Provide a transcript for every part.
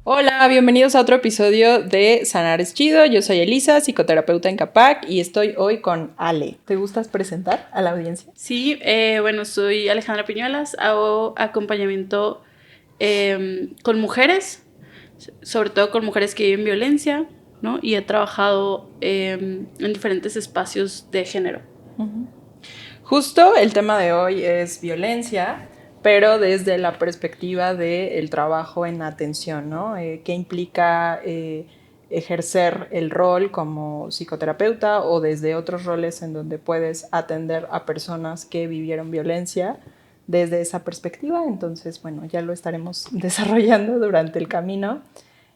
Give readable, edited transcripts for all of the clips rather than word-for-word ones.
Hola, bienvenidos a otro episodio de Sanar es Chido. Yo soy Elisa, psicoterapeuta en Capac, y estoy hoy con Ale. ¿Te gustas presentar a la audiencia? Sí, bueno, soy Alejandra Piñuelas, hago acompañamiento con mujeres, sobre todo con mujeres que viven violencia, ¿no? Y he trabajado en diferentes espacios de género. Justo el tema de hoy es violencia, pero desde la perspectiva del trabajo en atención, ¿no? ¿Qué implica ejercer el rol como psicoterapeuta o desde otros roles en donde puedes atender a personas que vivieron violencia desde esa perspectiva? Entonces, bueno, ya lo estaremos desarrollando durante el camino.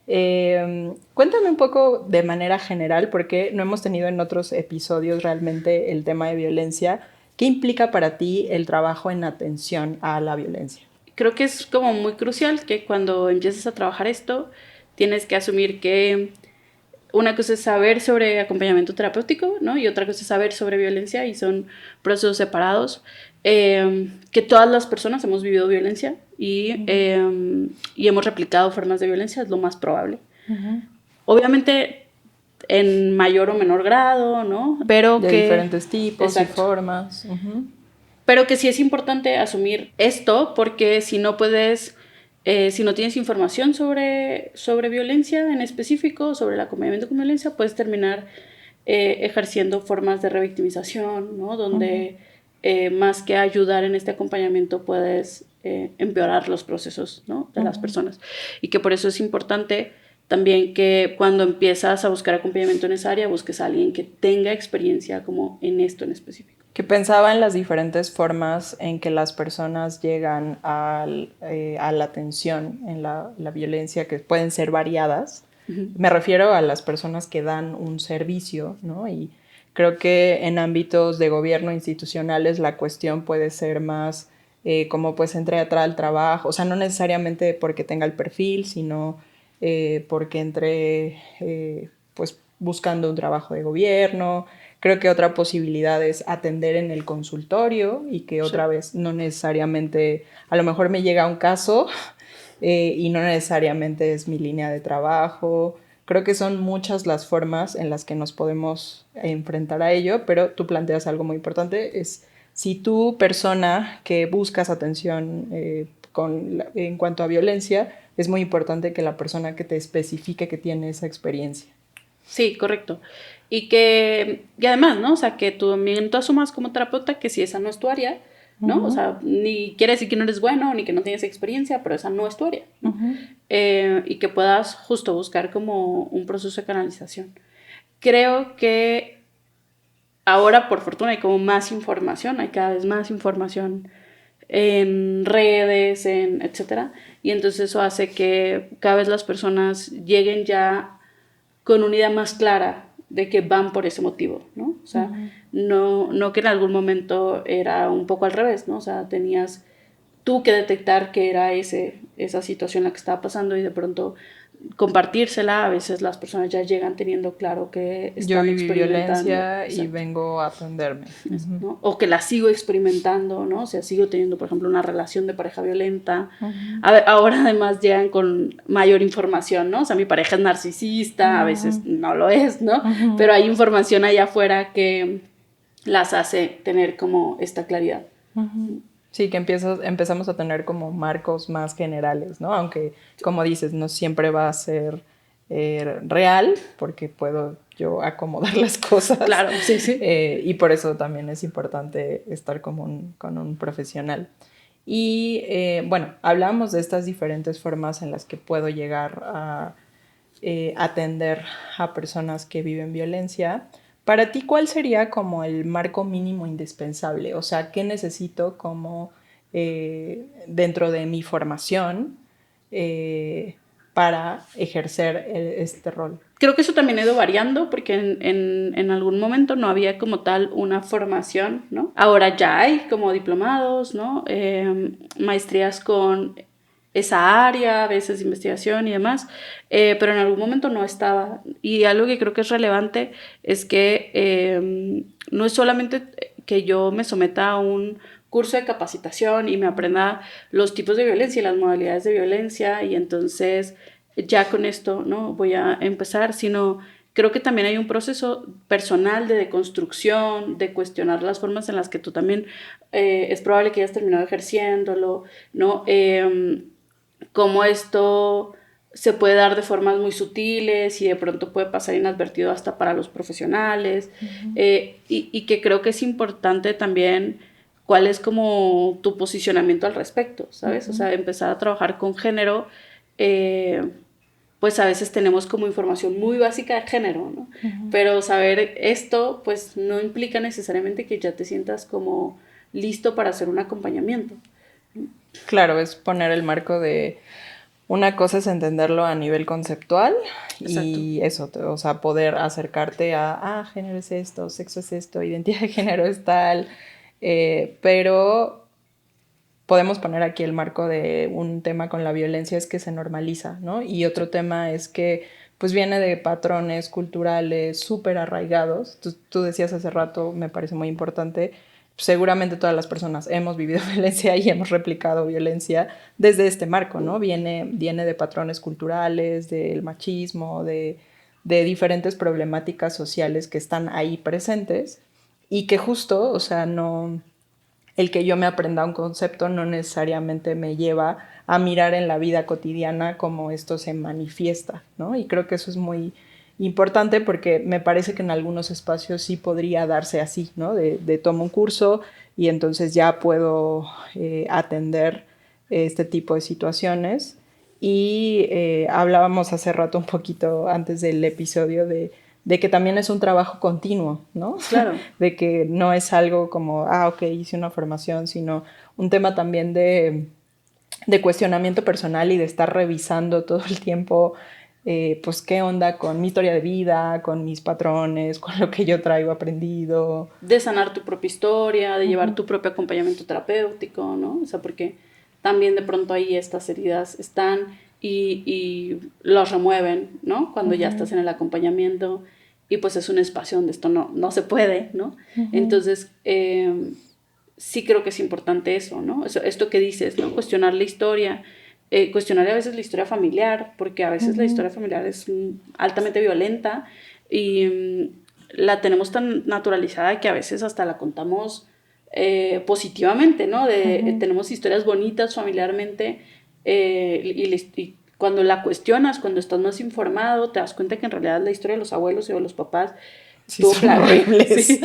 Cuéntame un poco de manera general, porque no hemos tenido en otros episodios realmente el tema de violencia. ¿Qué implica para ti el trabajo en atención a la violencia? Creo que es como muy crucial que cuando empieces a trabajar esto, tienes que asumir que una cosa es saber sobre acompañamiento terapéutico, ¿no? Y otra cosa es saber sobre violencia y son procesos separados. Que todas las personas hemos vivido violencia y hemos replicado formas de violencia, es lo más probable. Obviamente en mayor o menor grado, ¿no? Pero De que... diferentes tipos y Exacto. formas. Pero que sí es importante asumir esto porque si no puedes, si no tienes información sobre violencia en específico, sobre el acompañamiento con violencia, puedes terminar ejerciendo formas de revictimización, ¿no? Donde más que ayudar en este acompañamiento puedes empeorar los procesos, ¿no? De las personas. Y que por eso es importante también que cuando empiezas a buscar acompañamiento en esa área, busques a alguien que tenga experiencia como en esto en específico. Que pensaba en las diferentes formas en que las personas llegan a la atención en la violencia, que pueden ser variadas. Me refiero a las personas que dan un servicio, ¿no? Y creo que en ámbitos de gobierno institucionales la cuestión puede ser más como pues entre al trabajo, o sea, no necesariamente porque tenga el perfil, sino porque entre pues buscando un trabajo de gobierno. Creo que otra posibilidad es atender en el consultorio y que otra vez no necesariamente, a lo mejor me llega un caso y no necesariamente es mi línea de trabajo. Creo que son muchas las formas en las que nos podemos enfrentar a ello, pero tú planteas algo muy importante, es si tú, persona que buscas atención en cuanto a violencia, es muy importante que la persona que te especifique que tiene esa experiencia. Sí, correcto. Y además, ¿no? O sea, que tú también tú asumas como terapeuta que si esa no es tu área, ¿no? O sea, ni quiere decir que no eres bueno, ni que no tienes experiencia, pero esa no es tu área, ¿no? Y que puedas justo buscar como un proceso de canalización. Creo que ahora, por fortuna, hay como más información, hay cada vez más información en redes, en etcétera. Y entonces eso hace que cada vez las personas lleguen ya con una idea más clara de que van por ese motivo, ¿no? O sea, no que en algún momento era un poco al revés, ¿no? O sea, tenías tú que detectar que era esa situación la que estaba pasando y de pronto compartírsela. A veces las personas ya llegan teniendo claro que Yo están viví experimentando, violencia y exacto, vengo a atenderme. ¿no? O que la sigo experimentando, ¿no? O sea, sigo teniendo, por ejemplo, una relación de pareja violenta. Ahora además llegan con mayor información, ¿no? O sea, mi pareja es narcisista, a veces no lo es, ¿no? Pero hay información allá afuera que las hace tener como esta claridad. Sí, que empezamos a tener como marcos más generales, ¿no? Aunque, como dices, no siempre va a ser real, porque puedo yo acomodar las cosas. Claro, sí, sí. Y por eso también es importante estar con un profesional. Y bueno, hablamos de estas diferentes formas en las que puedo llegar a atender a personas que viven violencia. Para ti, ¿cuál sería como el marco mínimo indispensable? O sea, ¿qué necesito como dentro de mi formación para ejercer este rol? Creo que eso también ha ido variando porque en algún momento no había como tal una formación, ¿no? Ahora ya hay como diplomados, ¿no? Maestrías con esa área, a veces investigación y demás, pero en algún momento no estaba. Y algo que creo que es relevante es que no es solamente que yo me someta a un curso de capacitación y me aprenda los tipos de violencia y las modalidades de violencia y entonces ya con esto, ¿no? Voy a empezar, sino creo que también hay un proceso personal de deconstrucción, de cuestionar las formas en las que tú también es probable que hayas terminado ejerciéndolo, ¿no? Cómo esto se puede dar de formas muy sutiles y de pronto puede pasar inadvertido hasta para los profesionales, y que creo que es importante también cuál es como tu posicionamiento al respecto, ¿sabes? O sea, empezar a trabajar con género, pues a veces tenemos como información muy básica de género, ¿no? Pero saber esto, pues no implica necesariamente que ya te sientas como listo para hacer un acompañamiento. Claro, es poner el marco de una cosa es entenderlo a nivel conceptual. Exacto. Y eso, o sea, poder acercarte a género es esto, sexo es esto, identidad de género es tal, pero podemos poner aquí el marco de un tema con la violencia es que se normaliza, ¿no? Y otro tema es que pues viene de patrones culturales súper arraigados. Tú decías hace rato, me parece muy importante, seguramente todas las personas hemos vivido violencia y hemos replicado violencia desde este marco, ¿no? Viene de patrones culturales, del machismo, de diferentes problemáticas sociales que están ahí presentes y que justo, o sea, no... El que yo me aprenda un concepto no necesariamente me lleva a mirar en la vida cotidiana cómo esto se manifiesta, ¿no? Y creo que eso es muy importante porque me parece que en algunos espacios sí podría darse así, ¿no? De tomo un curso y entonces ya puedo atender este tipo de situaciones. Y hablábamos hace rato un poquito antes del episodio de que también es un trabajo continuo, ¿no? Claro. De que no es algo como, ok, hice una formación, sino un tema también de cuestionamiento personal y de estar revisando todo el tiempo, pues, qué onda con mi historia de vida, con mis patrones, con lo que yo traigo aprendido. De sanar tu propia historia, de llevar tu propio acompañamiento terapéutico, ¿no? O sea, porque también de pronto ahí estas heridas están y los remueven, ¿no? Cuando ya estás en el acompañamiento y pues es un espacio donde esto no se puede, ¿no? Entonces, sí creo que es importante eso, ¿no? Esto que dices, ¿no? Cuestionar la historia, cuestionar a veces la historia familiar, porque a veces la historia familiar es altamente violenta y la tenemos tan naturalizada que a veces hasta la contamos positivamente, ¿no? Tenemos historias bonitas familiarmente y cuando la cuestionas, cuando estás más informado, te das cuenta que en realidad la historia de los abuelos y de los papás sí, son horribles. Sí,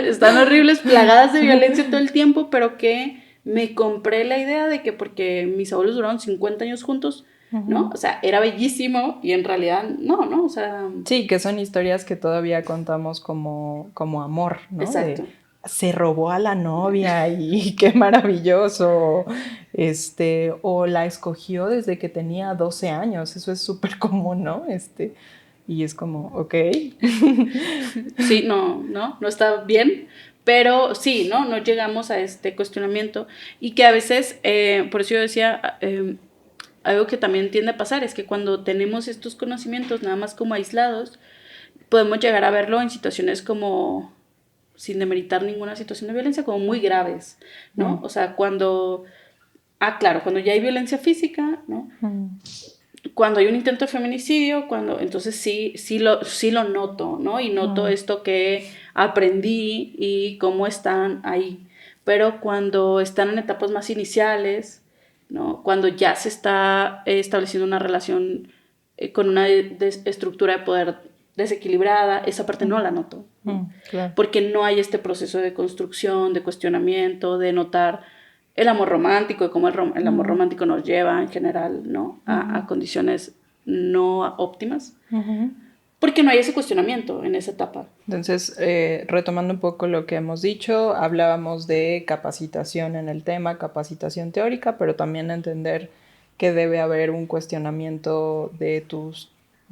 están horribles, plagadas de violencia todo el tiempo, pero que me compré la idea de que porque mis abuelos duraron 50 años juntos, ¿no? O sea, era bellísimo y en realidad no, o sea... Sí, que son historias que todavía contamos como amor, ¿no? Exacto. Se robó a la novia y qué maravilloso, o la escogió desde que tenía 12 años, eso es súper común, ¿no? Y es como, ok. Sí, no está bien, pero sí, no llegamos a este cuestionamiento y que a veces, por eso yo decía, algo que también tiende a pasar es que cuando tenemos estos conocimientos nada más como aislados, podemos llegar a verlo en situaciones como, sin demeritar ninguna situación de violencia, como muy graves, ¿no? O sea, cuando ya hay violencia física, ¿no? Cuando hay un intento de feminicidio, entonces sí lo noto, ¿no? Y noto esto que aprendí y cómo están ahí. Pero cuando están en etapas más iniciales, ¿no? Cuando ya se está estableciendo una relación con una estructura de poder desequilibrada, esa parte no la noto, ¿no? Claro. Porque no hay este proceso de construcción, de cuestionamiento, de notar el amor romántico y cómo el amor romántico nos lleva en general, ¿no? A condiciones no óptimas. Porque no hay ese cuestionamiento en esa etapa. Entonces, retomando un poco lo que hemos dicho, hablábamos de capacitación en el tema, capacitación teórica, pero también entender que debe haber un cuestionamiento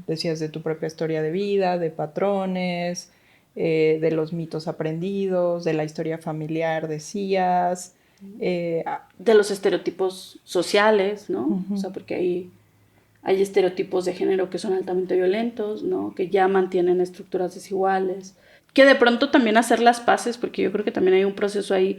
decías, de tu propia historia de vida, de patrones, de los mitos aprendidos, de la historia familiar, decías. De los estereotipos sociales, ¿no? O sea, porque hay estereotipos de género que son altamente violentos, ¿no? Que ya mantienen estructuras desiguales. Que de pronto también hacer las paces, porque yo creo que también hay un proceso ahí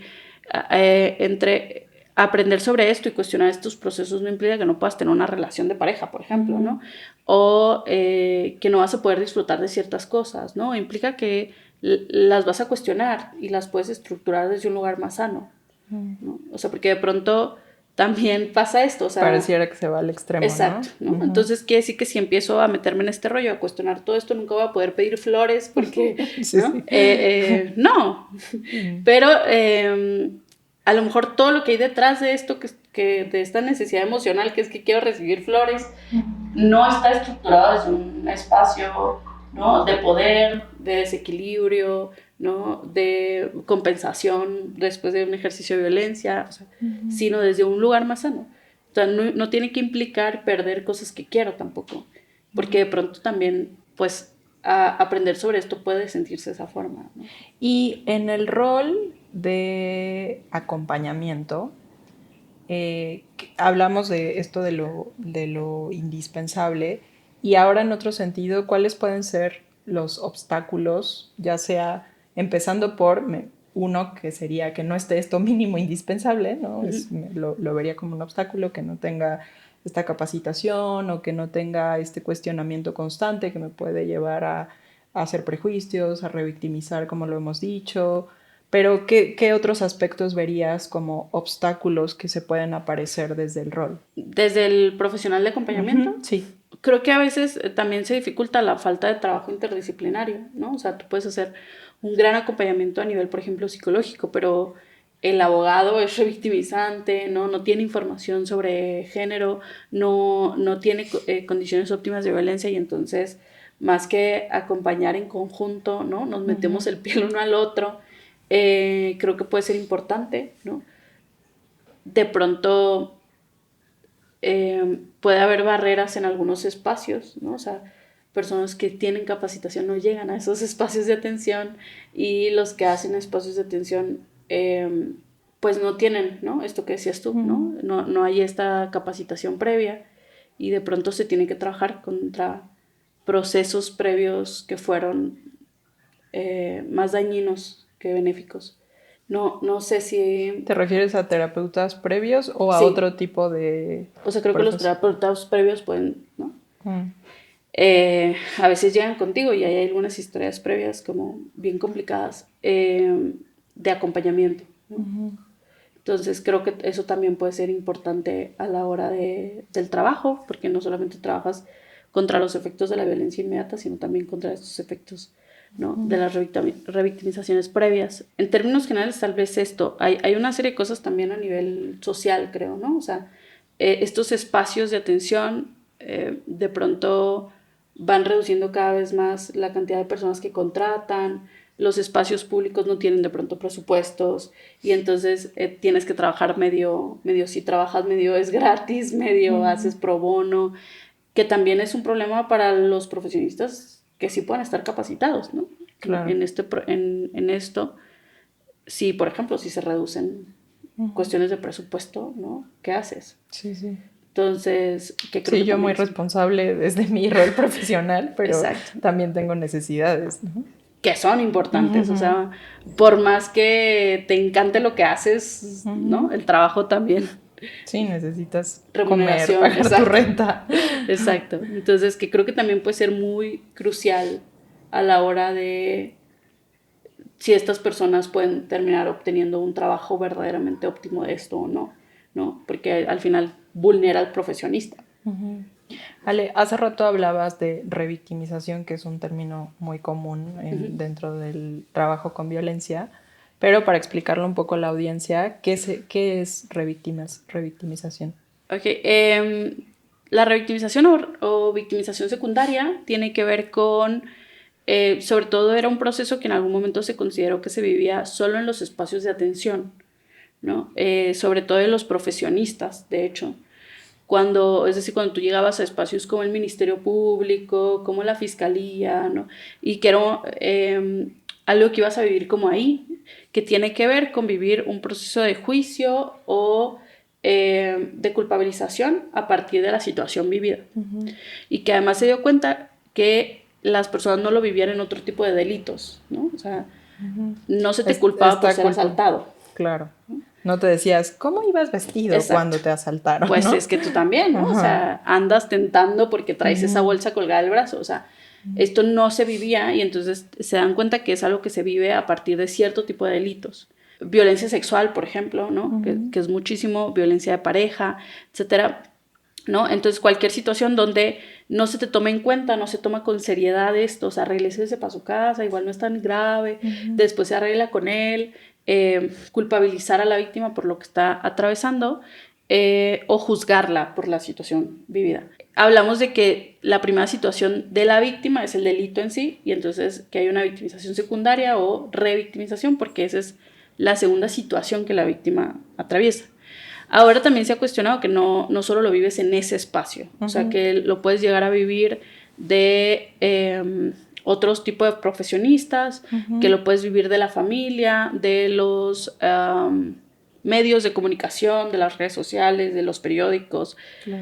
entre aprender sobre esto y cuestionar estos procesos no implica que no puedas tener una relación de pareja, por ejemplo, ¿no? O que no vas a poder disfrutar de ciertas cosas, ¿no? Implica que las vas a cuestionar y las puedes estructurar desde un lugar más sano, ¿no? O sea, porque de pronto también pasa esto, o sea... Pareciera que se va al extremo, exacto, ¿no? Uh-huh. Entonces quiere decir que si empiezo a meterme en este rollo, a cuestionar todo esto, nunca voy a poder pedir flores porque, sí, ¿no? Sí. No, pero a lo mejor todo lo que hay detrás de esto, que de esta necesidad emocional, que es que quiero recibir flores, no está estructurado desde un espacio, ¿no? De poder, de desequilibrio, ¿no? De compensación después de un ejercicio de violencia, o sea, sino desde un lugar más sano. O sea, no tiene que implicar perder cosas que quiero tampoco, porque de pronto también, pues, aprender sobre esto puede sentirse de esa forma, ¿no? Y en el rol de acompañamiento, hablamos de esto de lo indispensable, y ahora en otro sentido, ¿cuáles pueden ser los obstáculos, ya sea empezando por uno que sería que no esté esto mínimo indispensable, ¿no? Lo vería como un obstáculo, que no tenga esta capacitación o que no tenga este cuestionamiento constante que me puede llevar a hacer prejuicios, a revictimizar, como lo hemos dicho. Pero, ¿qué otros aspectos verías como obstáculos que se pueden aparecer desde el rol? ¿Desde el profesional de acompañamiento? Sí. Creo que a veces también se dificulta la falta de trabajo interdisciplinario, ¿no? O sea, tú puedes hacer un gran acompañamiento a nivel, por ejemplo, psicológico, pero el abogado es revictimizante, ¿no? No tiene información sobre género, no tiene condiciones óptimas de violencia, y entonces, más que acompañar en conjunto, ¿no? Nos metemos el pie el uno al otro. Creo que puede ser importante, ¿no? De pronto puede haber barreras en algunos espacios, ¿no? O sea, personas que tienen capacitación no llegan a esos espacios de atención, y los que hacen espacios de atención pues no tienen, ¿no? Esto que decías tú, ¿no? No hay esta capacitación previa, y de pronto se tiene que trabajar contra procesos previos que fueron más dañinos que benéficos. No sé si... ¿Te refieres a terapeutas previos o a sí. Otro tipo de...? O sea, creo que los terapeutas previos pueden, ¿no? A veces llegan contigo y hay algunas historias previas como bien complicadas de acompañamiento, ¿no? Entonces creo que eso también puede ser importante a la hora del trabajo, porque no solamente trabajas contra los efectos de la violencia inmediata, sino también contra estos efectos, ¿no? De las revictimizaciones previas. En términos generales, tal vez esto. Hay una serie de cosas también a nivel social, creo, ¿no? O sea, estos espacios de atención de pronto van reduciendo cada vez más la cantidad de personas que contratan, los espacios públicos no tienen de pronto presupuestos, y entonces tienes que trabajar medio si trabajas medio es gratis, medio haces pro bono, que también es un problema para los profesionistas que sí pueden estar capacitados, ¿no? Claro. En esto, sí, por ejemplo, si se reducen cuestiones de presupuesto, ¿no? ¿Qué haces? Sí, sí. Entonces, que creo sí, que yo muy responsable desde mi rol profesional, pero exacto, también tengo necesidades, ¿no? Que son importantes, o sea, por más que te encante lo que haces, ¿no? El trabajo también. Sí, necesitas comer, pagar exacto, tu renta. Exacto. Entonces, que creo que también puede ser muy crucial a la hora de si estas personas pueden terminar obteniendo un trabajo verdaderamente óptimo de esto o no, ¿no? Porque al final vulnera al profesionista. Ale, hace rato hablabas de revictimización, que es un término muy común dentro del trabajo con violencia, pero para explicarlo un poco a la audiencia, ¿qué es revictimización? Ok, la revictimización o victimización secundaria tiene que ver con, sobre todo era un proceso que en algún momento se consideró que se vivía solo en los espacios de atención, ¿no? Sobre todo en los profesionistas, de hecho. Es decir, cuando tú llegabas a espacios como el Ministerio Público, como la Fiscalía, ¿no? Y que era algo que ibas a vivir como ahí, que tiene que ver con vivir un proceso de juicio o de culpabilización a partir de la situación vivida. Y que además se dio cuenta que las personas no lo vivían en otro tipo de delitos, ¿no? O sea, no se te culpaba por ser asaltado. Claro. No te decías, ¿cómo ibas vestido cuando te asaltaron? Pues ¿no? es que tú también, ¿no? O sea, andas tentando porque traes esa bolsa colgada del brazo. O sea, esto no se vivía y entonces se dan cuenta que es algo que se vive a partir de cierto tipo de delitos. Violencia sexual, por ejemplo, ¿no? Que es muchísimo, violencia de pareja, etcétera, ¿no? Entonces, cualquier situación donde no se te tome en cuenta, no se toma con seriedad esto, o sea, arréglese para su casa, igual no es tan grave, después se arregla con él, culpabilizar a la víctima por lo que está atravesando o juzgarla por la situación vivida. Hablamos de que la primera situación de la víctima es el delito en sí y entonces que hay una victimización secundaria o revictimización porque esa es la segunda situación que la víctima atraviesa. Ahora también se ha cuestionado que no solo lo vives en ese espacio, o sea, que lo puedes llegar a vivir de otros tipos de profesionistas, que lo puedes vivir de la familia, de los medios de comunicación, de las redes sociales, de los periódicos,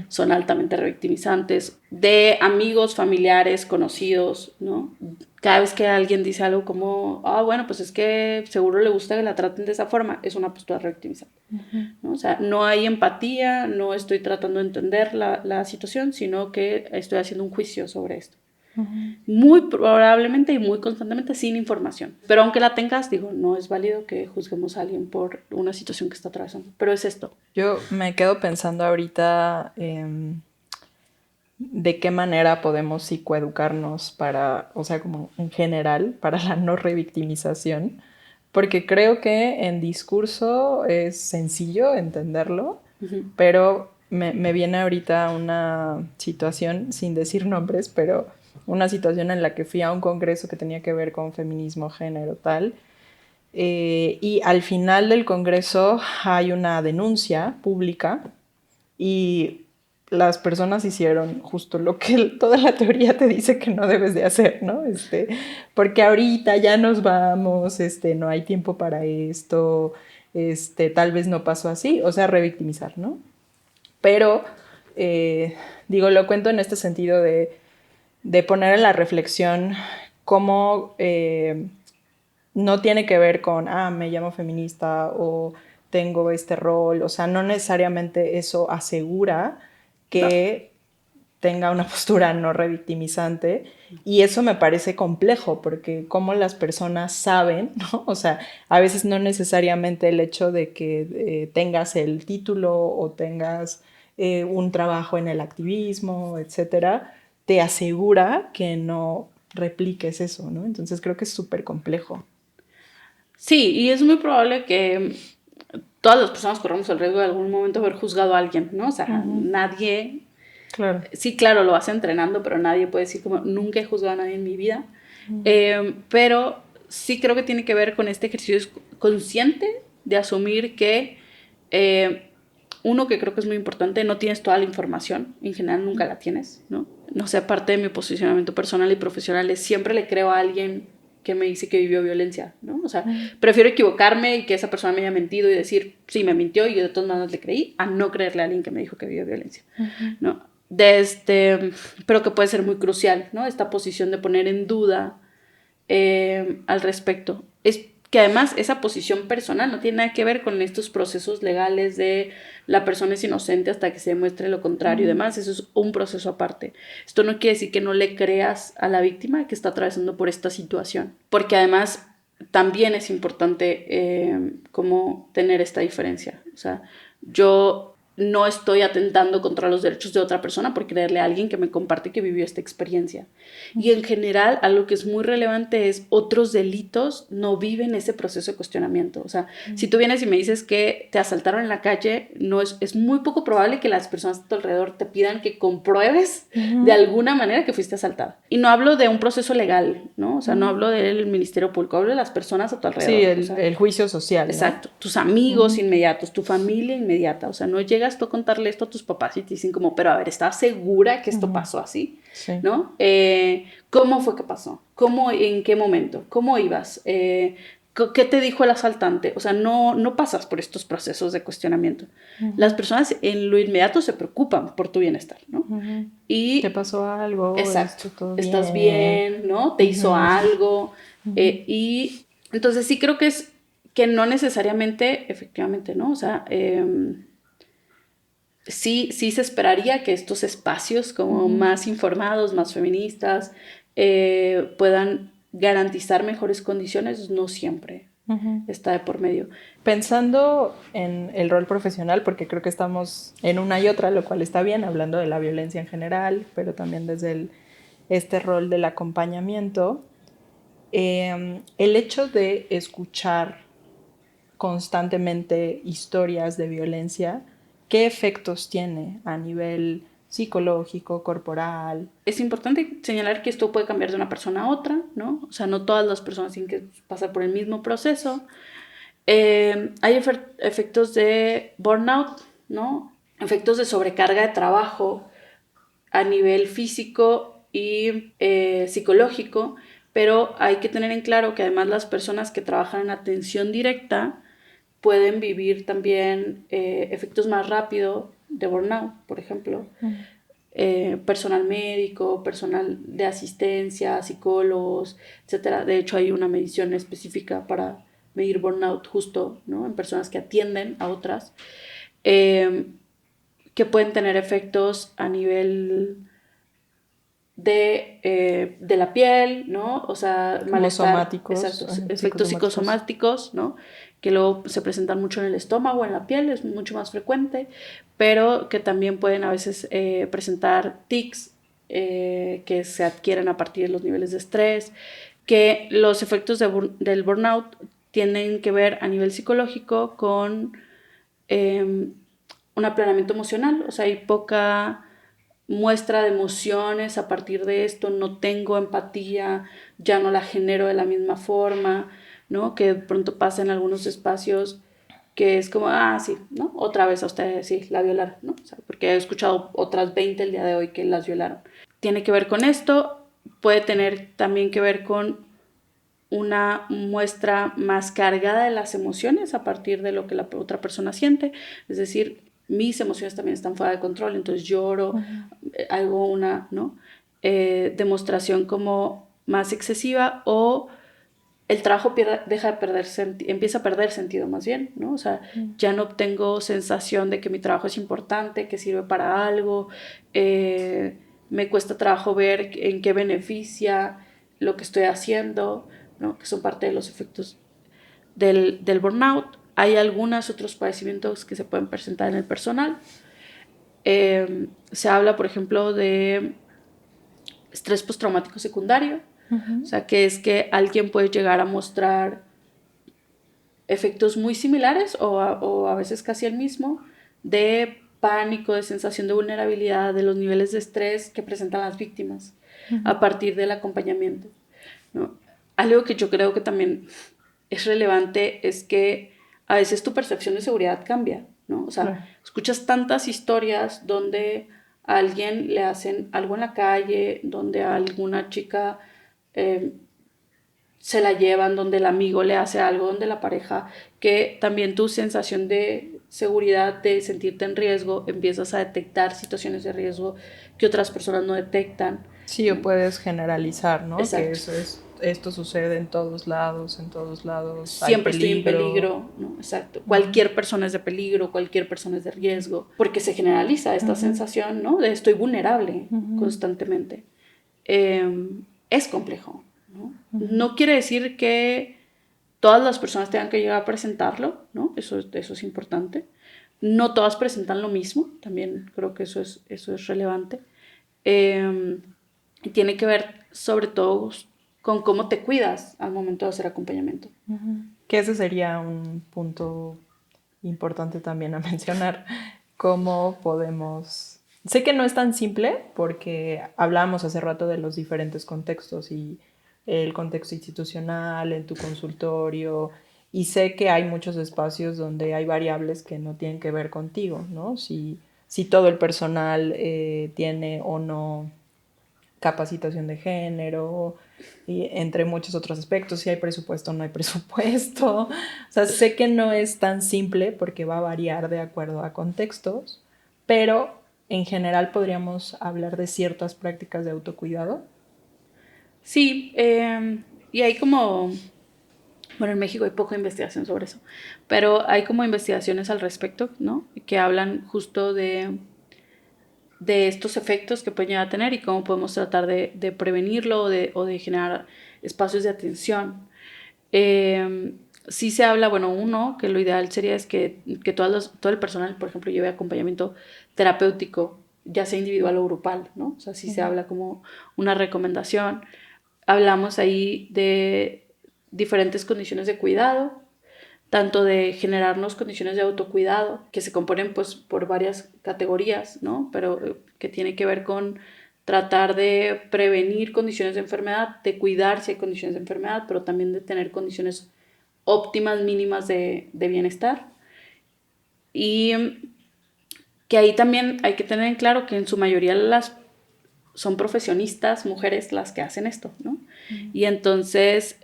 son altamente revictimizantes, de amigos, familiares, conocidos, ¿no? Cada vez que alguien dice algo como, bueno, pues es que seguro le gusta que la traten de esa forma, es una postura revictimizante, ¿no? O sea, no hay empatía, no estoy tratando de entender la situación, sino que estoy haciendo un juicio sobre esto. Muy probablemente y muy constantemente sin información. Pero aunque la tengas, digo, no es válido que juzguemos a alguien por una situación que está atravesando. Pero es esto. Yo me quedo pensando ahorita de qué manera podemos psicoeducarnos para, o sea, como en general, para la no revictimización. Porque creo que en discurso es sencillo entenderlo, pero me viene ahorita una situación, sin decir nombres, pero una situación en la que fui a un congreso que tenía que ver con feminismo, género, tal. Y al final del congreso hay una denuncia pública y las personas hicieron justo lo que toda la teoría te dice que no debes de hacer, ¿no? Porque ahorita ya nos vamos, no hay tiempo para esto, tal vez no pasó así, o sea, revictimizar, ¿no? Pero, digo, lo cuento en este sentido de poner en la reflexión cómo no tiene que ver con, me llamo feminista o tengo este rol, o sea, no necesariamente eso asegura que tenga una postura no revictimizante y eso me parece complejo porque como las personas saben, ¿no? O sea, a veces no necesariamente el hecho de que tengas el título o tengas un trabajo en el activismo, etcétera, te asegura que no repliques eso, ¿no? Entonces creo que es súper complejo. Sí, y es muy probable que todas las personas corramos el riesgo de algún momento haber juzgado a alguien, ¿no? O sea, nadie... Claro. Sí, claro, lo vas entrenando, pero nadie puede decir como nunca he juzgado a nadie en mi vida. Pero sí creo que tiene que ver con este ejercicio consciente de asumir que uno que creo que es muy importante, no tienes toda la información, en general nunca la tienes, ¿no? No sé, aparte de mi posicionamiento personal y profesional, es siempre le creo a alguien que me dice que vivió violencia, ¿no? O sea, prefiero equivocarme y que esa persona me haya mentido y decir, sí, me mintió y yo de todas maneras le creí, a no creerle a alguien que me dijo que vivió violencia, ¿no? Pero que puede ser muy crucial, ¿no? Esta posición de poner en duda al respecto. Es que además esa posición personal no tiene nada que ver con estos procesos legales de la persona es inocente hasta que se demuestre lo contrario y demás. Eso es un proceso aparte. Esto no quiere decir que no le creas a la víctima que está atravesando por esta situación, porque además también es importante como tener esta diferencia. O sea, yo no estoy atentando contra los derechos de otra persona por creerle a alguien que me comparte que vivió esta experiencia. Y en general, algo que es muy relevante es otros delitos no viven ese proceso de cuestionamiento. O sea, si tú vienes y me dices que te asaltaron en la calle, es muy poco probable que las personas a tu alrededor te pidan que compruebes de alguna manera que fuiste asaltada. Y no hablo de un proceso legal, ¿no? O sea, no hablo del Ministerio Público, hablo de las personas a tu alrededor. Sí, el juicio social, ¿no? Exacto. Tus amigos inmediatos, tu familia inmediata. O sea, no llegas tú a contarle esto a tus papás y te dicen como, pero a ver, ¿estás segura que esto pasó así? Sí. ¿No? ¿Cómo fue que pasó? ¿En qué momento? ¿Cómo ibas? ¿Qué te dijo el asaltante? O sea, no pasas por estos procesos de cuestionamiento. Las personas en lo inmediato se preocupan por tu bienestar, ¿no? Y ¿te pasó algo? Exacto. ¿Todo ¿Estás bien? ¿No? ¿Te hizo algo? Y entonces sí creo que es que no necesariamente, efectivamente, ¿no? O sea, sí se esperaría que estos espacios como más informados, más feministas, puedan garantizar mejores condiciones, no siempre está de por medio. Pensando en el rol profesional, porque creo que estamos en una y otra, lo cual está bien, hablando de la violencia en general, pero también desde este rol del acompañamiento, el hecho de escuchar constantemente historias de violencia, ¿qué efectos tiene a nivel psicológico, corporal? Es importante señalar que esto puede cambiar de una persona a otra, ¿no? O sea, no todas las personas tienen que pasar por el mismo proceso. Hay efectos de burnout, ¿no? Efectos de sobrecarga de trabajo a nivel físico y psicológico, pero hay que tener en claro que además las personas que trabajan en atención directa pueden vivir también efectos más rápido de burnout, por ejemplo. Personal médico, personal de asistencia, psicólogos, etcétera. De hecho, hay una medición específica para medir burnout justo, ¿no? En personas que atienden a otras, que pueden tener efectos a nivel de la piel, ¿no? O sea, malestar, somáticos, exacto, efectos psicosomáticos, ¿no? Que luego se presentan mucho en el estómago, en la piel, es mucho más frecuente, pero que también pueden a veces presentar tics que se adquieren a partir de los niveles de estrés, que los efectos del burnout tienen que ver a nivel psicológico con un aplanamiento emocional, o sea, hay poca muestra de emociones a partir de esto, no tengo empatía, ya no la genero de la misma forma, ¿no? Que de pronto pasa en algunos espacios que es como, sí, ¿no? Otra vez a ustedes, sí, la violaron, ¿no? O sea, porque he escuchado otras 20 el día de hoy que las violaron. Tiene que ver con esto, puede tener también que ver con una muestra más cargada de las emociones a partir de lo que la otra persona siente, es decir, mis emociones también están fuera de control, entonces lloro, hago una, ¿no? Demostración como más excesiva, o el trabajo deja de perder empieza a perder sentido más bien, ¿no? O sea, ya no tengo sensación de que mi trabajo es importante, que sirve para algo, me cuesta trabajo ver en qué beneficia lo que estoy haciendo, ¿no? Que son parte de los efectos del burnout. Hay algunos otros padecimientos que se pueden presentar en el personal. Se habla, por ejemplo, de estrés postraumático secundario, o sea, que es que alguien puede llegar a mostrar efectos muy similares o a veces casi el mismo de pánico, de sensación de vulnerabilidad, de los niveles de estrés que presentan las víctimas a partir del acompañamiento, ¿no? Algo que yo creo que también es relevante es que a veces tu percepción de seguridad cambia, ¿no? O sea, escuchas tantas historias donde a alguien le hacen algo en la calle, donde a alguna chica se la llevan, donde el amigo le hace algo, donde la pareja, que también tu sensación de seguridad, de sentirte en riesgo, empiezas a detectar situaciones de riesgo que otras personas no detectan. Sí, o puedes generalizar, ¿no? Exacto. Que esto sucede en todos lados, Siempre estoy en peligro, ¿no? Exacto. Cualquier persona es de peligro, cualquier persona es de riesgo, porque se generaliza esta sensación, ¿no? De estoy vulnerable constantemente. Es complejo, ¿no? No quiere decir que todas las personas tengan que llegar a presentarlo, ¿no? Eso es importante. No todas presentan lo mismo, también creo que eso es relevante. Y tiene que ver sobre todo con cómo te cuidas al momento de hacer acompañamiento. Que ese sería un punto importante también a mencionar. Cómo podemos... Sé que no es tan simple porque hablábamos hace rato de los diferentes contextos y el contexto institucional, en tu consultorio, y sé que hay muchos espacios donde hay variables que no tienen que ver contigo, ¿no? Si todo el personal tiene o no capacitación de género, y entre muchos otros aspectos, si hay presupuesto o no hay presupuesto. O sea, sé que no es tan simple porque va a variar de acuerdo a contextos, pero en general podríamos hablar de ciertas prácticas de autocuidado. Sí, y hay como Bueno, en México hay poca investigación sobre eso, pero hay como investigaciones al respecto, ¿no? Que hablan justo de estos efectos que pueden llegar a tener y cómo podemos tratar de prevenirlo o de generar espacios de atención. Sí se habla, bueno, uno, que lo ideal sería es que todo el personal, por ejemplo, lleve acompañamiento terapéutico, ya sea individual o grupal, ¿no? O sea, sí se habla como una recomendación. Hablamos ahí de diferentes condiciones de cuidado, tanto de generarnos condiciones de autocuidado, que se componen pues por varias categorías, ¿no? Pero que tiene que ver con tratar de prevenir condiciones de enfermedad, de cuidar si hay condiciones de enfermedad, pero también de tener condiciones óptimas, mínimas de bienestar. Y que ahí también hay que tener en claro que en su mayoría son profesionistas, mujeres, las que hacen esto, ¿no? Y entonces,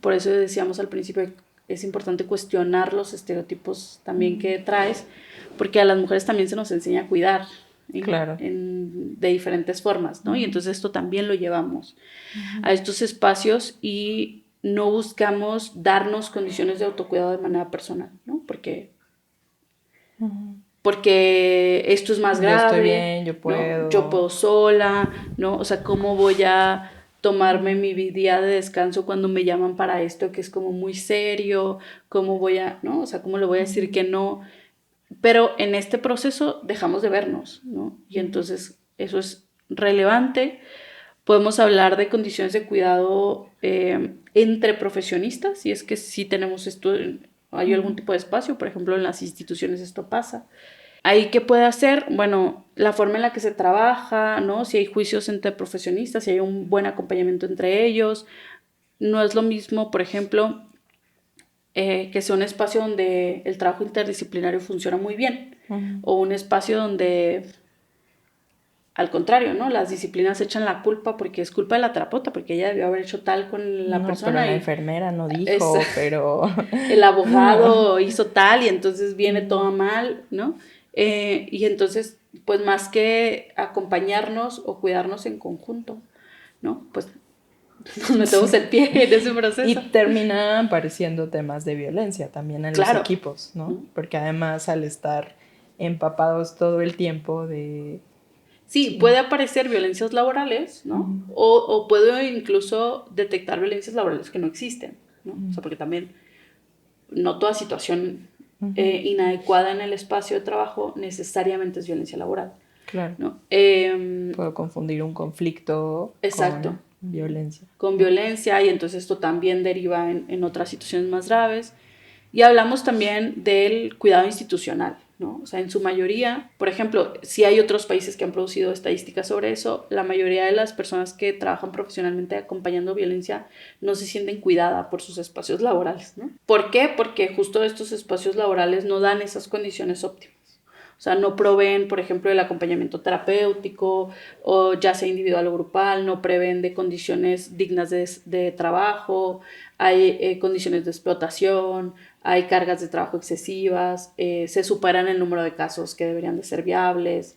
por eso decíamos al principio, es importante cuestionar los estereotipos también que traes, porque a las mujeres también se nos enseña a cuidar Claro. de diferentes formas, ¿no? Y entonces esto también lo llevamos a estos espacios y no buscamos darnos condiciones de autocuidado de manera personal, ¿no? Porque esto es más grave. Yo estoy bien, yo puedo. ¿no? Yo puedo sola, ¿no? O sea, ¿cómo voy a tomarme mi día de descanso cuando me llaman para esto que es como muy serio? ¿Cómo voy a, no? O sea, ¿cómo le voy a decir que no? Pero en este proceso dejamos de vernos, ¿no? Y entonces eso es relevante. Podemos hablar de condiciones de cuidado entre profesionistas, si es que sí tenemos esto, hay algún tipo de espacio, por ejemplo, en las instituciones esto pasa. ¿Ahí qué puede hacer? Bueno, la forma en la que se trabaja, ¿no? Si hay juicios entre profesionistas, si hay un buen acompañamiento entre ellos. No es lo mismo, por ejemplo, que sea un espacio donde el trabajo interdisciplinario funciona muy bien, o un espacio donde, al contrario, ¿no? Las disciplinas echan la culpa porque es culpa de la terapeuta, porque ella debió haber hecho tal con la persona. Pero la enfermera no dijo, pero... El abogado hizo tal y entonces viene todo mal, ¿no? Y entonces, pues más que acompañarnos o cuidarnos en conjunto, ¿no? Pues nos metemos el pie en ese proceso. Y terminan apareciendo temas de violencia también en los equipos, ¿no? Porque además al estar empapados todo el tiempo de... Sí, puede aparecer violencias laborales, ¿no? O puedo incluso detectar violencias laborales que no existen, ¿no? O sea, porque también no toda situación inadecuada en el espacio de trabajo necesariamente es violencia laboral. Claro. ¿no? Puedo confundir un conflicto con violencia. Con violencia, y entonces esto también deriva en otras situaciones más graves. Y hablamos también del cuidado institucional, ¿no? O sea, en su mayoría, por ejemplo, si hay otros países que han producido estadísticas sobre eso, la mayoría de las personas que trabajan profesionalmente acompañando violencia no se sienten cuidadas por sus espacios laborales, ¿no? ¿Por qué? Porque justo estos espacios laborales no dan esas condiciones óptimas. O sea, no proveen, por ejemplo, el acompañamiento terapéutico, o ya sea individual o grupal, no prevén de condiciones dignas de trabajo, hay condiciones de explotación, hay cargas de trabajo excesivas, se superan el número de casos que deberían de ser viables,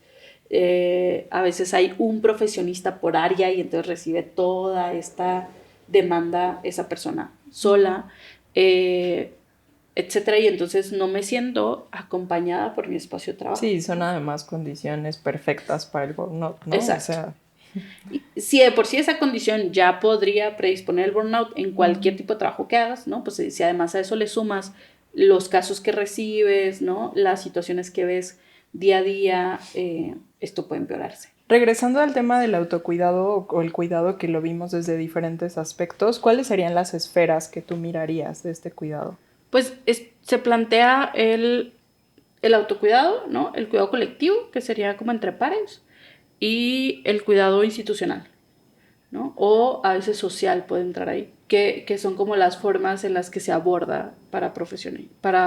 a veces hay un profesionista por área y entonces recibe toda esta demanda esa persona sola, etcétera, y entonces no me siento acompañada por mi espacio de trabajo. Sí, son además condiciones perfectas para el burnout, ¿no? Exacto. O sea... Si de por sí esa condición ya podría predisponer el burnout en cualquier tipo de trabajo que hagas, ¿no? Pues si además a eso le sumas los casos que recibes, ¿no? Las situaciones que ves día a día, esto puede empeorarse. Regresando al tema del autocuidado o el cuidado que lo vimos desde diferentes aspectos, ¿cuáles serían las esferas que tú mirarías de este cuidado? Pues se plantea el autocuidado, ¿no? El cuidado colectivo, que sería como entre pares, y el cuidado institucional, ¿no? O a veces social puede entrar ahí, que son como las formas en las que se aborda para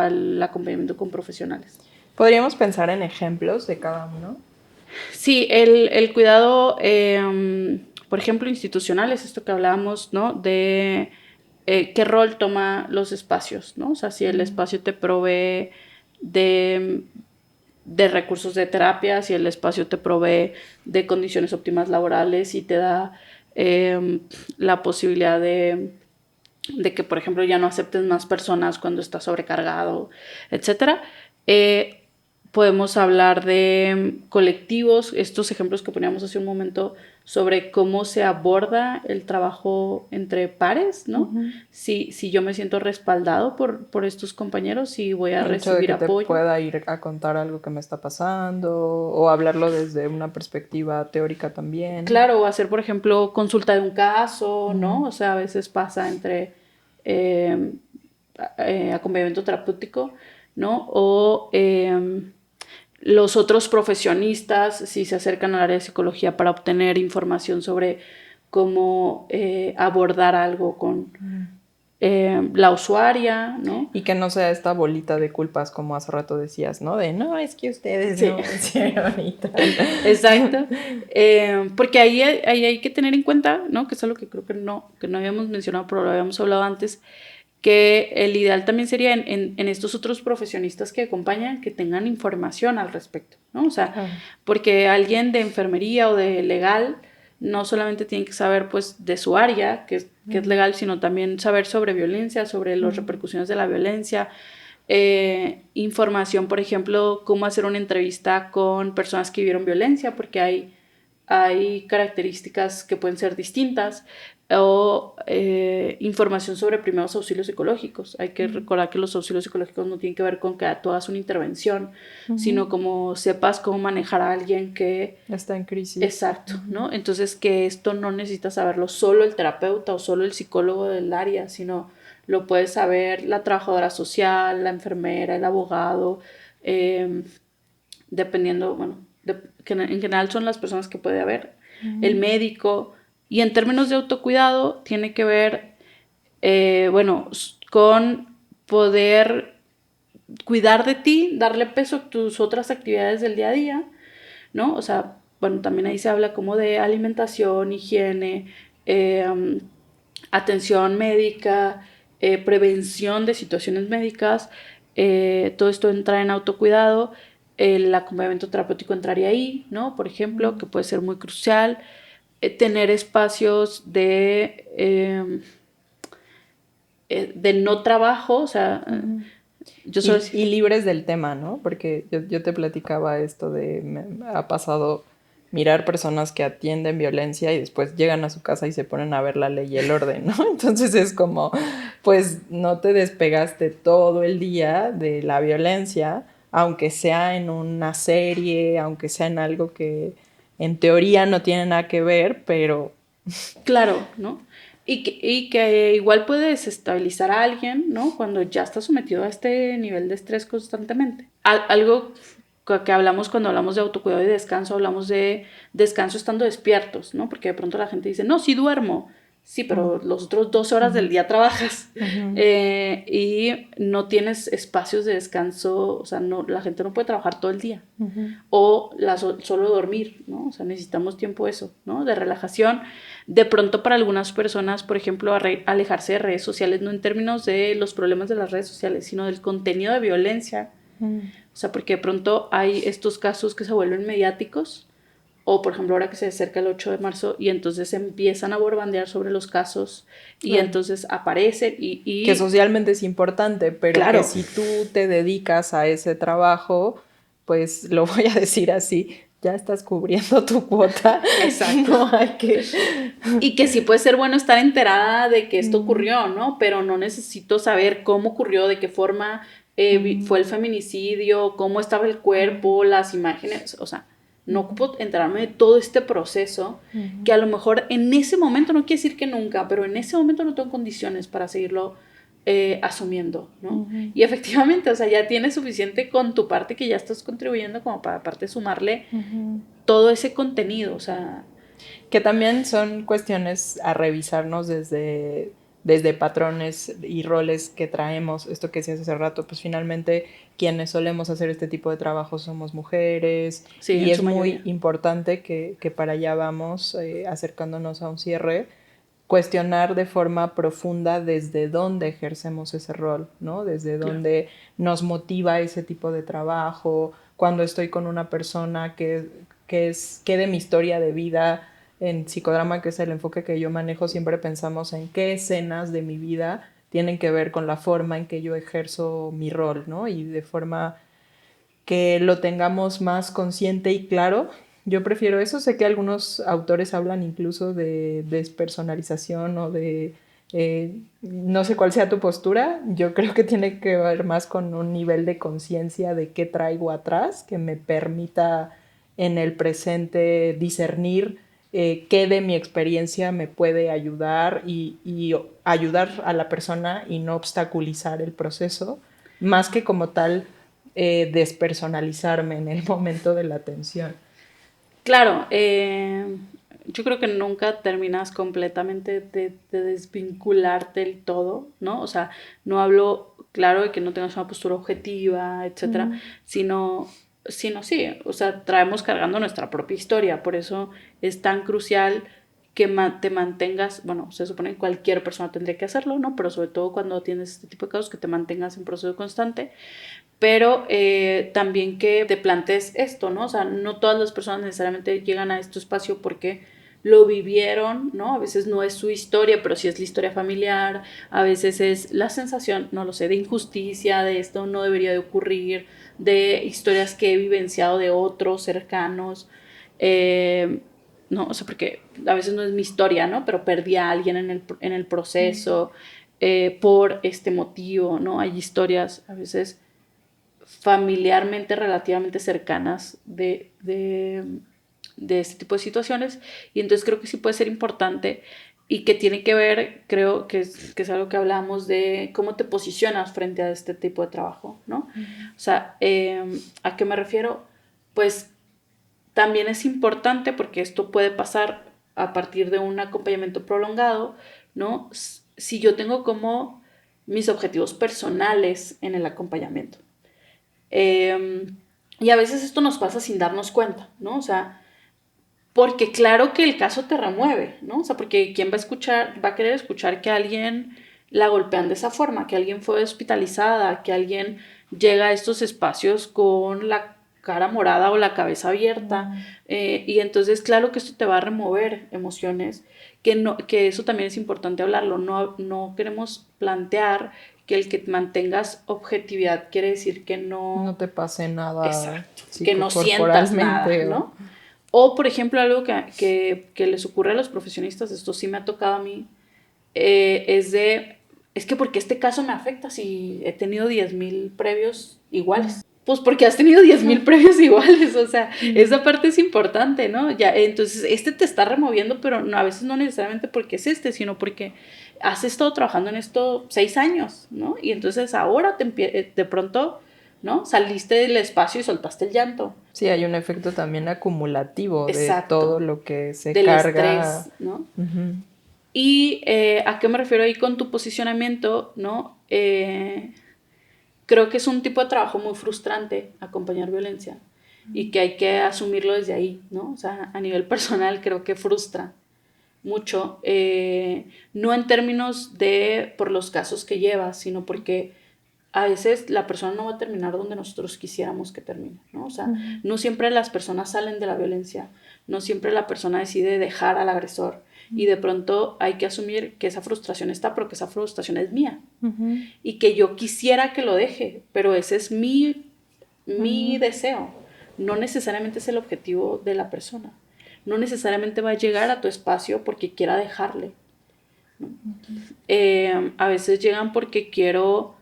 el acompañamiento con profesionales. ¿Podríamos pensar en ejemplos de cada uno? Sí, el cuidado, por ejemplo, institucional, es esto que hablábamos, ¿no? De qué rol toma los espacios, ¿no? O sea, si el espacio te provee de recursos de terapia, si el espacio te provee de condiciones óptimas laborales y te da la posibilidad de de que, por ejemplo, ya no aceptes más personas cuando estás sobrecargado, etcétera. Podemos hablar de colectivos, estos ejemplos que poníamos hace un momento sobre cómo se aborda el trabajo entre pares, ¿no? Uh-huh. Si yo me siento respaldado por estos compañeros, si voy a El hecho de recibir que te apoyo. pueda ir a contar algo que me está pasando o hablarlo desde una perspectiva teórica también. Claro, o hacer, por ejemplo, consulta de un caso, ¿no? O sea, a veces pasa entre acompañamiento terapéutico, ¿no? O los otros profesionistas, si se acercan al área de psicología para obtener información sobre cómo abordar algo con la usuaria, ¿no? Y que no sea esta bolita de culpas como hace rato decías, ¿no? De, no, es que ustedes Sí. no hicieron y tal. Exacto. Porque ahí hay que tener en cuenta, ¿no? Que es algo que creo que no habíamos mencionado, pero lo habíamos hablado antes, que el ideal también sería en estos otros profesionistas que acompañan que tengan información al respecto, ¿no? O sea, porque alguien de enfermería o de legal no solamente tiene que saber, pues, de su área, que es legal, sino también saber sobre violencia, sobre las repercusiones de la violencia, información, por ejemplo, cómo hacer una entrevista con personas que vivieron violencia, porque hay características que pueden ser distintas, o información sobre primeros auxilios psicológicos. Hay que recordar que los auxilios psicológicos no tienen que ver con que tú hagas una intervención, sino como sepas cómo manejar a alguien que está en crisis. Exacto, ¿no? Entonces que esto no necesita saberlo solo el terapeuta o solo el psicólogo del área, sino lo puede saber la trabajadora social, la enfermera, el abogado, dependiendo, bueno, que en general son las personas que puede haber, el médico. Y en términos de autocuidado, tiene que ver, bueno, con poder cuidar de ti, darle peso a tus otras actividades del día a día, ¿no? O sea, bueno, también ahí se habla como de alimentación, higiene, atención médica, prevención de situaciones médicas, todo esto entra en autocuidado. El acompañamiento terapéutico entraría ahí, ¿no? Por ejemplo, que puede ser muy crucial. Tener espacios de no trabajo, o sea, yo soy... Y libres del tema, ¿no? Porque yo te platicaba esto de, me ha pasado mirar personas que atienden violencia y después llegan a su casa y se ponen a ver la ley y el orden, ¿no? Entonces es como, pues no te despegaste todo el día de la violencia, aunque sea en una serie, aunque sea en algo que en teoría no tiene nada que ver, pero... Claro, ¿no? Y que igual puede desestabilizar a alguien, ¿no? Cuando ya está sometido a este nivel de estrés constantemente. Algo que hablamos cuando hablamos de autocuidado y descanso, hablamos de descanso estando despiertos, ¿no? Porque de pronto la gente dice, no, sí duermo. Sí, pero los otros 12 horas del día trabajas y no tienes espacios de descanso, o sea, no, la gente no puede trabajar todo el día o solo dormir, ¿no? O sea, necesitamos tiempo eso, ¿no? De relajación. De pronto para algunas personas, por ejemplo, alejarse de redes sociales, no en términos de los problemas de las redes sociales, sino del contenido de violencia. O sea, porque de pronto hay estos casos que se vuelven mediáticos, o por ejemplo ahora que se acerca el 8 de marzo y entonces empiezan a borbandear sobre los casos y entonces aparecen y... Que socialmente es importante, pero claro, que si tú te dedicas a ese trabajo, pues lo voy a decir así, ya estás cubriendo tu cuota. Exacto. No hay que... Y que sí puede ser bueno estar enterada de que esto ocurrió, ¿no? Pero no necesito saber cómo ocurrió, de qué forma fue el feminicidio, cómo estaba el cuerpo, las imágenes, o sea, no ocupo enterarme de todo este proceso que a lo mejor en ese momento, no quiere decir que nunca, pero en ese momento no tengo condiciones para seguirlo asumiendo, ¿no? Y efectivamente, o sea, ya tienes suficiente con tu parte que ya estás contribuyendo como para aparte sumarle todo ese contenido, o sea... Que también son cuestiones a revisarnos desde patrones y roles que traemos. Esto que decías hace rato, pues finalmente quienes solemos hacer este tipo de trabajo somos mujeres. Sí, y es mayoría. muy importante que para allá vamos, acercándonos a un cierre, cuestionar de forma profunda desde dónde ejercemos ese rol, ¿no? Desde dónde nos motiva ese tipo de trabajo, cuando estoy con una persona que de mi historia de vida en psicodrama, que es el enfoque que yo manejo, siempre pensamos en qué escenas de mi vida tienen que ver con la forma en que yo ejerzo mi rol, ¿no? Y de forma que lo tengamos más consciente y claro. Yo prefiero eso. Sé que algunos autores hablan incluso de despersonalización o de... no sé cuál sea tu postura. Yo creo que tiene que ver más con un nivel de conciencia de qué traigo atrás, que me permita en el presente discernir qué de mi experiencia me puede ayudar y ayudar a la persona y no obstaculizar el proceso, más que como tal despersonalizarme en el momento de la atención. Claro, yo creo que nunca terminas completamente de desvincularte del todo, ¿no? O sea, no hablo, claro, de que no tengas una postura objetiva, etcétera, sino sí, o sea, traemos cargando nuestra propia historia, por eso es tan crucial que te mantengas, bueno, se supone que cualquier persona tendría que hacerlo, ¿no? Pero sobre todo cuando tienes este tipo de casos, que te mantengas en proceso constante, pero también que te plantees esto, ¿no? O sea, no todas las personas necesariamente llegan a este espacio porque lo vivieron, ¿no? A veces no es su historia, pero sí es la historia familiar, a veces es la sensación, no lo sé, de injusticia, de esto no debería de ocurrir, de historias que he vivenciado de otros cercanos, no, o sea, porque a veces no es mi historia, ¿no? Pero perdí a alguien en el proceso por este motivo, ¿no? Hay historias a veces familiarmente relativamente cercanas de este tipo de situaciones, y entonces creo que sí puede ser importante y que tiene que ver, creo que es algo que hablamos de cómo te posicionas frente a este tipo de trabajo, ¿no? O sea, ¿a qué me refiero? Pues también es importante porque esto puede pasar a partir de un acompañamiento prolongado, ¿no? Si yo tengo como mis objetivos personales en el acompañamiento. Y a veces esto nos pasa sin darnos cuenta, ¿no? O sea, porque claro que el caso te remueve, ¿no? O sea, porque ¿quién va a escuchar, va a querer escuchar que alguien la golpean de esa forma, que alguien fue hospitalizada, que alguien llega a estos espacios con la cara morada o la cabeza abierta? Y entonces claro que esto te va a remover emociones, que eso también es importante hablarlo. No queremos plantear que el que mantengas objetividad quiere decir que No te pase nada. Exacto, que no sientas nada, ¿no? O, por ejemplo, algo que les ocurre a los profesionistas, esto sí me ha tocado a mí, es que porque este caso me afecta si he tenido 10,000 previos iguales. Pues porque has tenido 10,000 previos iguales, o sea, esa parte es importante, ¿no? Ya, entonces, te está removiendo, pero no, a veces no necesariamente porque es sino porque has estado trabajando en esto 6 años, ¿no? Y entonces ahora de pronto, ¿no? Saliste del espacio y soltaste el llanto. Sí, hay un efecto también acumulativo. Exacto. De todo lo que se del carga. Estrés, ¿no? Y ¿a qué me refiero ahí con tu posicionamiento, ¿no? Creo que es un tipo de trabajo muy frustrante acompañar violencia y que hay que asumirlo desde ahí, ¿no? O sea, a nivel personal creo que frustra mucho, no en términos de por los casos que llevas, sino porque a veces la persona no va a terminar donde nosotros quisiéramos que termine, ¿no? O sea, no siempre las personas salen de la violencia, no siempre la persona decide dejar al agresor, y de pronto hay que asumir que esa frustración está, pero que esa frustración es mía, y que yo quisiera que lo deje, pero ese es mi deseo, no necesariamente es el objetivo de la persona, no necesariamente va a llegar a tu espacio porque quiera dejarle, ¿no? A veces llegan porque quiero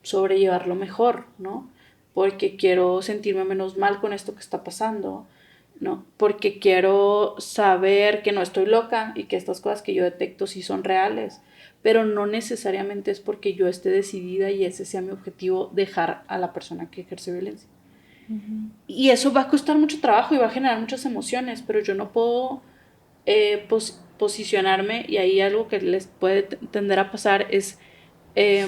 sobrellevarlo mejor, ¿no? Porque quiero sentirme menos mal con esto que está pasando, ¿no? Porque quiero saber que no estoy loca y que estas cosas que yo detecto sí son reales, pero no necesariamente es porque yo esté decidida y ese sea mi objetivo, dejar a la persona que ejerce violencia. Y eso va a costar mucho trabajo y va a generar muchas emociones, pero yo no puedo posicionarme, y ahí algo que les puede tender a pasar es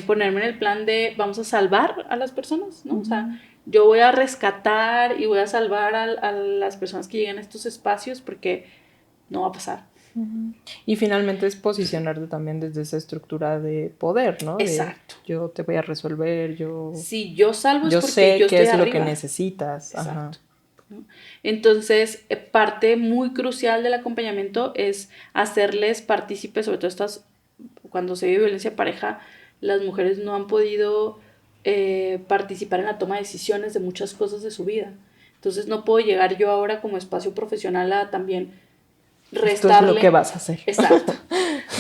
ponerme en el plan de vamos a salvar a las personas, ¿no? O sea, yo voy a rescatar y voy a salvar a las personas que lleguen a estos espacios porque no va a pasar. Y finalmente es posicionarte también desde esa estructura de poder, ¿no? Exacto. De, yo te voy a resolver, Si yo salvo es yo porque sé yo qué estoy es arriba. lo que necesitas. Exacto. Ajá. ¿no? Entonces, parte muy crucial del acompañamiento es hacerles partícipes, sobre todo cuando se vive violencia de pareja, las mujeres no han podido participar en la toma de decisiones de muchas cosas de su vida. Entonces no puedo llegar yo ahora como espacio profesional a también restarle... Esto es lo que vas a hacer. Exacto.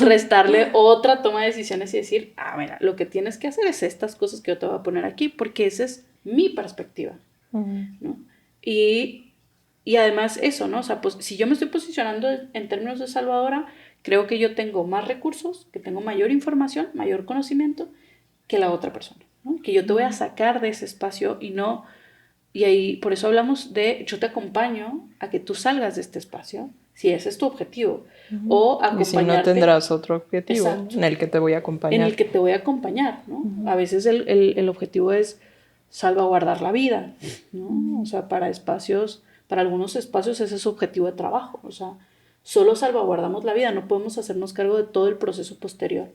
Restarle otra toma de decisiones y decir, mira, lo que tienes que hacer es estas cosas que yo te voy a poner aquí, porque esa es mi perspectiva, ¿no? Y además eso, ¿no? O sea, pues si yo me estoy posicionando en términos de salvadora, creo que yo tengo más recursos, que tengo mayor información, mayor conocimiento que la otra persona, ¿no? Que yo te voy a sacar de ese espacio y ahí, por eso hablamos de, yo te acompaño a que tú salgas de este espacio, si ese es tu objetivo, o acompañarte. Y si no tendrás otro objetivo, exacto, en el que te voy a acompañar. En el que te voy a acompañar, ¿no? A veces el objetivo es salvaguardar la vida, ¿no? O sea, para algunos espacios ese es su objetivo de trabajo, o sea, solo salvaguardamos la vida, no podemos hacernos cargo de todo el proceso posterior,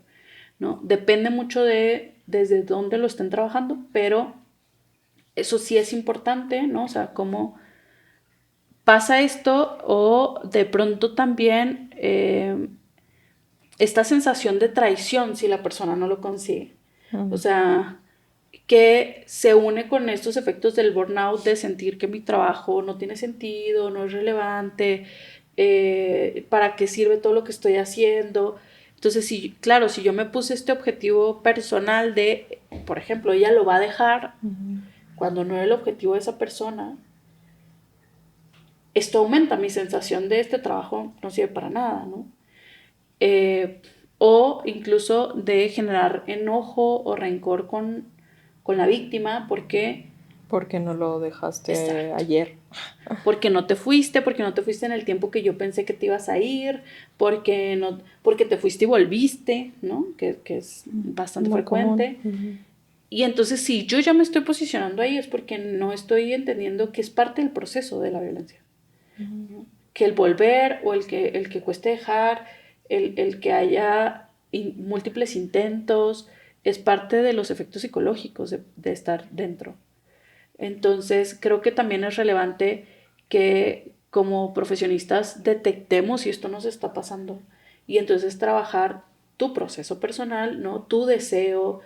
¿no? Depende mucho de desde dónde lo estén trabajando, pero eso sí es importante, ¿no? O sea, cómo pasa esto o de pronto también esta sensación de traición si la persona no lo consigue. O sea, que se une con estos efectos del burnout de sentir que mi trabajo no tiene sentido, no es relevante, para qué sirve todo lo que estoy haciendo. Entonces, si yo me puse este objetivo personal de, por ejemplo, ella lo va a dejar cuando no era el objetivo de esa persona, esto aumenta mi sensación de este trabajo no sirve para nada, ¿no? O incluso de generar enojo o rencor con la víctima porque no lo dejaste exacto, ayer. Porque no te fuiste en el tiempo que yo pensé que te ibas a ir, porque te fuiste y volviste, ¿no? Que es bastante muy frecuente. Y entonces si yo ya me estoy posicionando ahí es porque no estoy entendiendo que es parte del proceso de la violencia. ¿No? Que el volver o el que cueste dejar, el que haya múltiples intentos, es parte de los efectos psicológicos de estar dentro. Entonces creo que también es relevante que como profesionistas detectemos si esto nos está pasando y entonces trabajar tu proceso personal, ¿no? Tu deseo,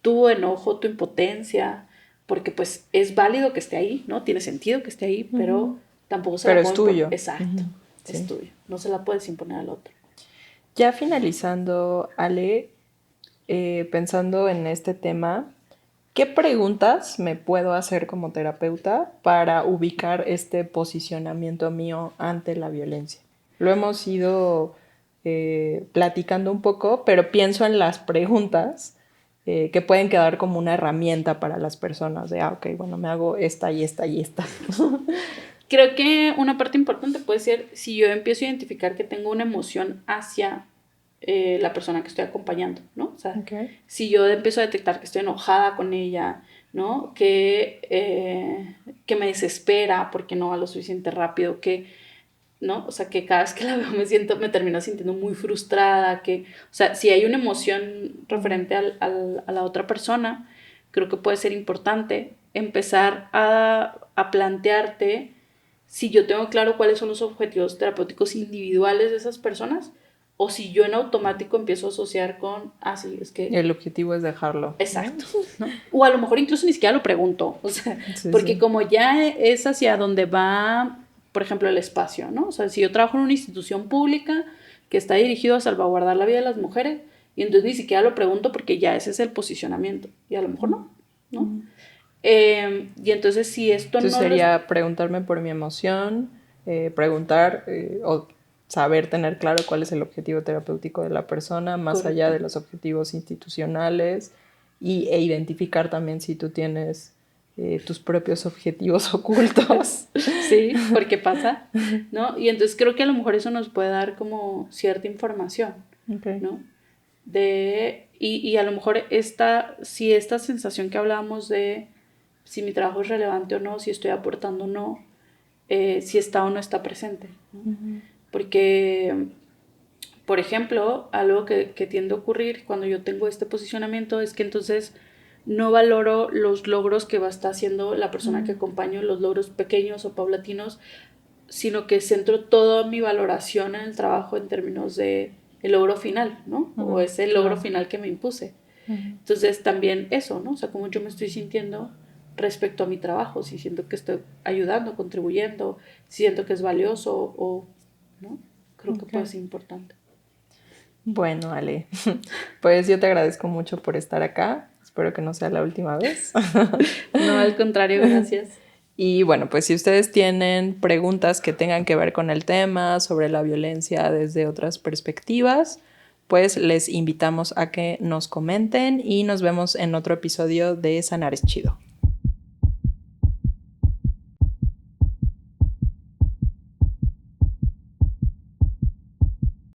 tu enojo, tu impotencia, porque pues es válido que esté ahí, ¿no? Tiene sentido que esté ahí, pero tampoco se la puede es tuyo. Exacto, es tuyo, no se la puedes imponer al otro. Ya finalizando, Ale, pensando en este tema, ¿qué preguntas me puedo hacer como terapeuta para ubicar este posicionamiento mío ante la violencia? Lo hemos ido platicando un poco, pero pienso en las preguntas que pueden quedar como una herramienta para las personas de, ok, bueno, me hago esta y esta y esta. Creo que una parte importante puede ser si yo empiezo a identificar que tengo una emoción hacia la persona que estoy acompañando, ¿no? O sea, si yo empiezo a detectar que estoy enojada con ella, ¿no? Que me desespera porque no va lo suficiente rápido, ¿no? O sea, que cada vez que la veo me termino sintiendo muy frustrada, o sea, si hay una emoción referente a la otra persona, creo que puede ser importante empezar a plantearte si yo tengo claro cuáles son los objetivos terapéuticos individuales de esas personas o si yo en automático empiezo a asociar con, sí, es que... El objetivo es dejarlo. Exacto, ¿no? O a lo mejor incluso ni siquiera lo pregunto, o sea, porque como ya es hacia donde va, por ejemplo, el espacio, ¿no? O sea, si yo trabajo en una institución pública que está dirigido a salvaguardar la vida de las mujeres, y entonces ni siquiera lo pregunto porque ya ese es el posicionamiento, y a lo mejor no, ¿no? Y entonces si esto entonces sería preguntarme por mi emoción, preguntar o saber tener claro cuál es el objetivo terapéutico de la persona, más allá de los objetivos institucionales, e identificar también si tú tienes tus propios objetivos ocultos. Sí, porque pasa, ¿no? Y entonces creo que a lo mejor eso nos puede dar como cierta información, ¿no? Y a lo mejor si esta sensación que hablábamos de si mi trabajo es relevante o no, si estoy aportando o no, si está o no está presente, ¿no? Porque, por ejemplo, algo que tiende a ocurrir cuando yo tengo este posicionamiento es que entonces no valoro los logros que va a estar haciendo la persona que acompaño, los logros pequeños o paulatinos, sino que centro toda mi valoración en el trabajo en términos de el logro final, ¿no? O ese logro final que me impuse. Entonces también eso, ¿no? O sea, cómo yo me estoy sintiendo respecto a mi trabajo, si siento que estoy ayudando, contribuyendo, si siento que es valioso o, ¿no? Creo que puede ser importante. Bueno, Ale, pues yo te agradezco mucho por estar acá. Espero que no sea la última vez. No, al contrario, gracias. Y bueno, pues si ustedes tienen preguntas que tengan que ver con el tema, sobre la violencia desde otras perspectivas, pues les invitamos a que nos comenten y nos vemos en otro episodio de Sanar es Chido.